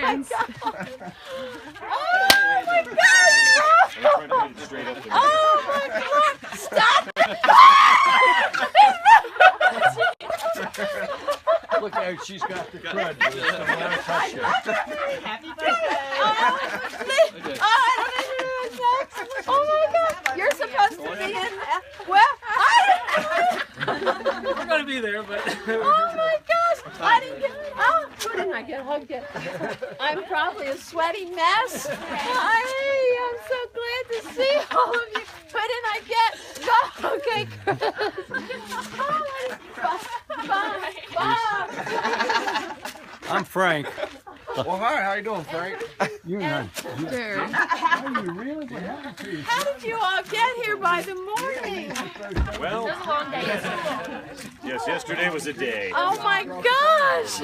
Congratulations. Oh my God! Oh my God! Stop! Look how she's got the crud. Happy birthday. Oh my God! You're supposed to be in. We're gonna be there, but. Oh my gosh! I didn't get. Oh, who didn't I get hugged yet? I'm probably a sweaty mess. Hey, I'm so glad to see all of you. Who didn't I get? Go. Okay, Chris. Bob. I'm Frank. Well, hi. How you doing, Frank? You're not. How Are you really? What happened to you? did you all get here by the morning? Well, yes, yesterday was a day. Oh my gosh!